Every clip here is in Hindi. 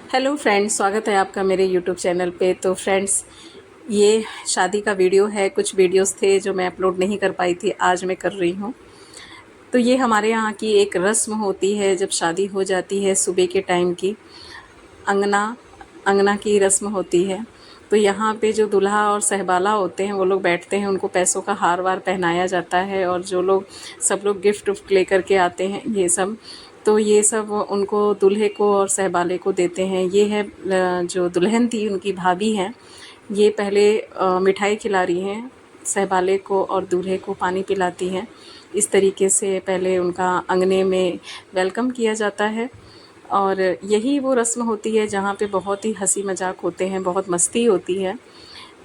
हेलो फ्रेंड्स, स्वागत है आपका मेरे यूट्यूब चैनल पे। तो फ्रेंड्स, ये शादी का वीडियो है। कुछ वीडियोस थे जो मैं अपलोड नहीं कर पाई थी, आज मैं कर रही हूँ। तो ये हमारे यहाँ की एक रस्म होती है जब शादी हो जाती है। सुबह के टाइम की अंगना अंगना की रस्म होती है। तो यहाँ पे जो दूल्हा और सहबाला होते हैं वो लोग बैठते हैं, उनको पैसों का हार वार पहनाया जाता है। और जो लोग सब लोग गिफ्ट उफ्ट लेकर के आते हैं, ये सब उनको दूल्हे को और सहबाले को देते हैं। ये है जो दुल्हन थी उनकी भाभी हैं, ये पहले मिठाई खिला रही हैं सहबाले को और दूल्हे को पानी पिलाती हैं। इस तरीके से पहले उनका अंगने में वेलकम किया जाता है। और यही वो रस्म होती है जहाँ पे बहुत ही हंसी मजाक होते हैं, बहुत मस्ती होती है।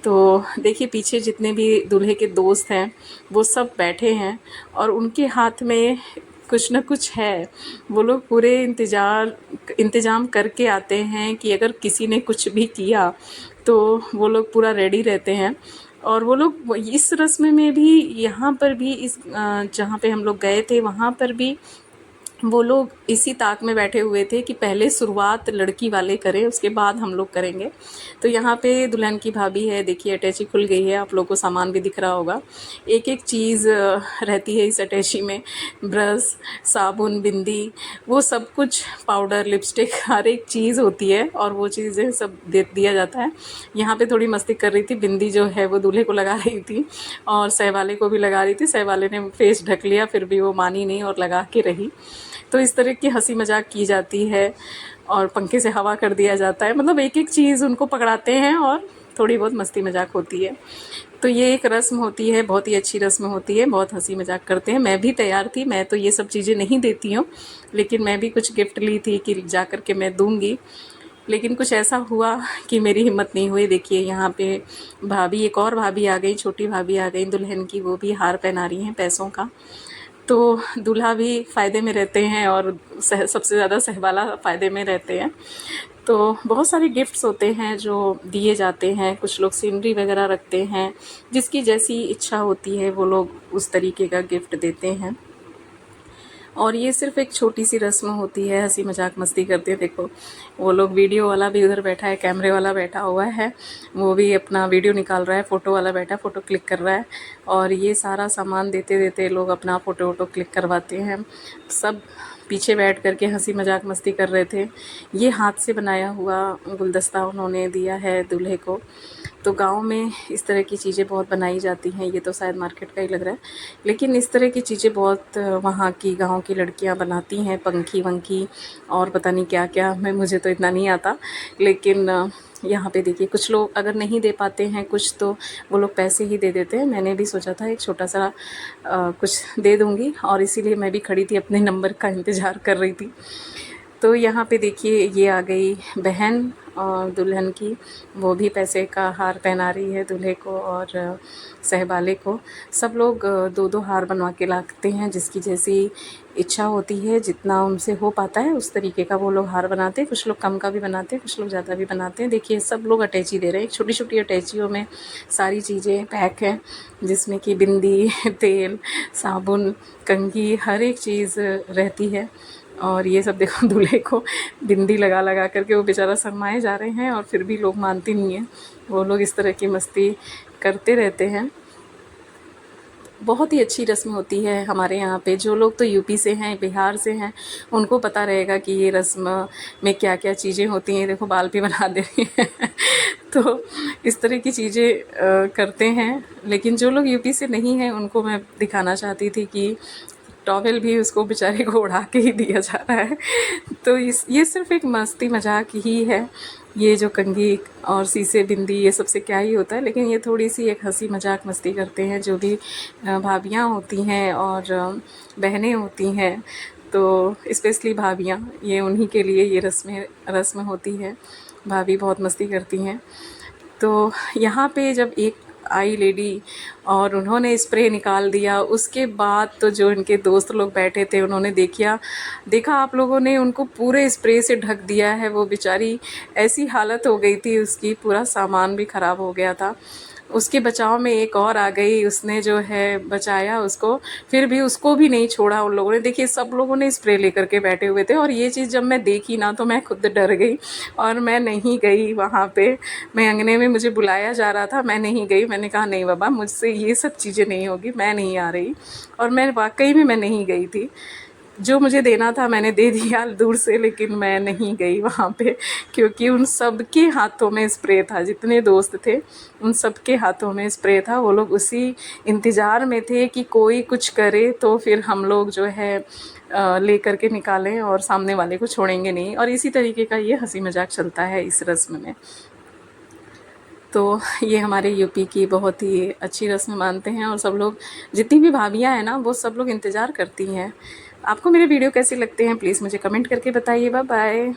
तो देखिए, पीछे जितने भी दूल्हे के दोस्त हैं वो सब बैठे हैं और उनके हाथ में कुछ न कुछ है। वो लोग पूरे इंतज़ाम करके आते हैं कि अगर किसी ने कुछ भी किया तो वो लोग पूरा रेडी रहते हैं। और वो लोग इस रस्म में भी, यहाँ पर भी, जहाँ पे हम लोग गए थे वहाँ पर भी वो लोग इसी ताक में बैठे हुए थे कि पहले शुरुआत लड़की वाले करें, उसके बाद हम लोग करेंगे। तो यहाँ पे दुल्हन की भाभी है, देखिए अटैची खुल गई है, आप लोगों को सामान भी दिख रहा होगा। एक एक चीज़ रहती है इस अटैची में, ब्रश, साबुन, बिंदी, वो सब कुछ, पाउडर, लिपस्टिक, हर एक चीज़ होती है और वो चीज़ें सब दे दिया जाता है। यहाँ पे थोड़ी मस्ती कर रही थी, बिंदी जो है वो दूल्हे को लगा रही थी और सहवाले को भी लगा रही थी। सहवाले ने फेस ढक लिया, फिर भी वो मानी नहीं और लगा के रही। तो इस तरह की हंसी मजाक की जाती है और पंखे से हवा कर दिया जाता है। मतलब एक एक चीज़ उनको पकड़ाते हैं और थोड़ी बहुत मस्ती मजाक होती है। तो ये एक रस्म होती है, बहुत ही अच्छी रस्म होती है, बहुत हंसी मजाक करते हैं। मैं भी तैयार थी, मैं तो ये सब चीज़ें नहीं देती हूँ, लेकिन मैं भी कुछ गिफ्ट ली थी कि जा कर के मैं दूँगी। लेकिन कुछ ऐसा हुआ कि मेरी हिम्मत नहीं हुई। देखिए यहाँ पे भाभी, एक और भाभी आ गई, छोटी भाभी आ गई दुल्हन की, वो भी हार पहना रही हैं पैसों का। तो दूल्हा भी फ़ायदे में रहते हैं और सबसे ज़्यादा सहबाला फ़ायदे में रहते हैं। तो बहुत सारे गिफ्ट्स होते हैं जो दिए जाते हैं। कुछ लोग सीनरी वगैरह रखते हैं, जिसकी जैसी इच्छा होती है वो लोग उस तरीके का गिफ्ट देते हैं। और ये सिर्फ एक छोटी सी रस्म होती है, हंसी मजाक मस्ती करते हैं। देखो, वो लोग, वीडियो वाला भी उधर बैठा है, कैमरे वाला बैठा हुआ है, वो भी अपना वीडियो निकाल रहा है, फ़ोटो वाला बैठा, फ़ोटो क्लिक कर रहा है। और ये सारा सामान देते देते लोग अपना फ़ोटो वोटो क्लिक करवाते हैं। सब पीछे बैठ कर के हंसी मजाक मस्ती कर रहे थे। ये हाथ से बनाया हुआ गुलदस्ता उन्होंने दिया है दूल्हे को। तो गांव में इस तरह की चीज़ें बहुत बनाई जाती हैं। ये तो शायद मार्केट का ही लग रहा है, लेकिन इस तरह की चीज़ें बहुत वहाँ की गांव की लड़कियां बनाती हैं, पंखी वंखी और पता नहीं क्या क्या। मुझे तो इतना नहीं आता, लेकिन यहाँ पे देखिए, कुछ लोग अगर नहीं दे पाते हैं कुछ, तो वो लोग पैसे ही दे देते हैं। मैंने भी सोचा था एक छोटा सा कुछ दे दूँगी, और इसीलिए मैं भी खड़ी थी, अपने नंबर का इंतज़ार कर रही थी। तो यहाँ पे देखिए, ये आ गई बहन और दुल्हन की, वो भी पैसे का हार पहना रही है दूल्हे को और सहबाले को। सब लोग दो दो हार बनवा के लाते हैं, जिसकी जैसी इच्छा होती है, जितना उनसे हो पाता है उस तरीके का वो लोग हार बनाते हैं। कुछ लोग कम का भी बनाते हैं, कुछ लोग ज़्यादा भी बनाते हैं। देखिए, सब लोग अटैची दे रहे हैं, छोटी छोटी अटैचियों में सारी चीज़ें पैक हैं, जिसमें कि बिंदी, तेल, साबुन, कंघी, हर एक चीज़ रहती है। और ये सब देखो, दूल्हे को बिंदी लगा लगा करके वो बेचारा शर्माए जा रहे हैं, और फिर भी लोग मानते नहीं हैं। वो लोग इस तरह की मस्ती करते रहते हैं। बहुत ही अच्छी रस्म होती है हमारे यहाँ पे। जो लोग तो यूपी से हैं, बिहार से हैं, उनको पता रहेगा कि ये रस्म में क्या क्या चीज़ें होती हैं। देखो, बाल भी बना दे रही हैं तो इस तरह की चीज़ें करते हैं। लेकिन जो लोग यूपी से नहीं हैं उनको मैं दिखाना चाहती थी कि टॉवेल भी उसको बेचारे को उड़ा के ही दिया जा रहा है। तो ये सिर्फ एक मस्ती मजाक ही है। ये जो कंघी और शीशे, बिंदी, ये सबसे क्या ही होता है, लेकिन ये थोड़ी सी एक हंसी मजाक मस्ती करते हैं जो भी भाभियाँ होती हैं और बहनें होती हैं। तो स्पेशली भाभियाँ, ये उन्हीं के लिए ये रस्म होती है। भाभी बहुत मस्ती करती हैं। तो यहाँ पे जब एक आई लेडी और उन्होंने स्प्रे निकाल दिया, उसके बाद तो जो इनके दोस्त लोग बैठे थे उन्होंने देखा आप लोगों ने, उनको पूरे स्प्रे से ढक दिया है। वो बेचारी, ऐसी हालत हो गई थी उसकी, पूरा सामान भी ख़राब हो गया था। उसके बचाव में एक और आ गई, उसने जो है बचाया उसको, फिर भी उसको भी नहीं छोड़ा उन लोगों ने। देखिए सब लोगों ने स्प्रे लेकर के बैठे हुए थे, और ये चीज़ जब मैं देखी ना तो मैं खुद डर गई और मैं नहीं गई वहाँ पे। मैं अंगने में, मुझे बुलाया जा रहा था, मैं नहीं गई। मैंने कहा नहीं बाबा, मुझसे ये सब चीज़ें नहीं होगी, मैं नहीं आ रही। और मैं वाकई में मैं नहीं गई थी। जो मुझे देना था मैंने दे दिया दूर से, लेकिन मैं नहीं गई वहाँ पे, क्योंकि उन सब के हाथों में स्प्रे था। जितने दोस्त थे उन सब के हाथों में स्प्रे था। वो लोग उसी इंतज़ार में थे कि कोई कुछ करे तो फिर हम लोग जो है ले करके निकालें और सामने वाले को छोड़ेंगे नहीं। और इसी तरीके का ये हंसी मजाक चलता है इस रस्म में। तो ये हमारे यूपी की बहुत ही अच्छी रस्म मानते हैं, और सब लोग, जितनी भी भाभियां हैं ना, वो सब लोग इंतज़ार करती हैं। आपको मेरे वीडियो कैसे लगते हैं प्लीज़ मुझे कमेंट करके बताइए। Bye bye.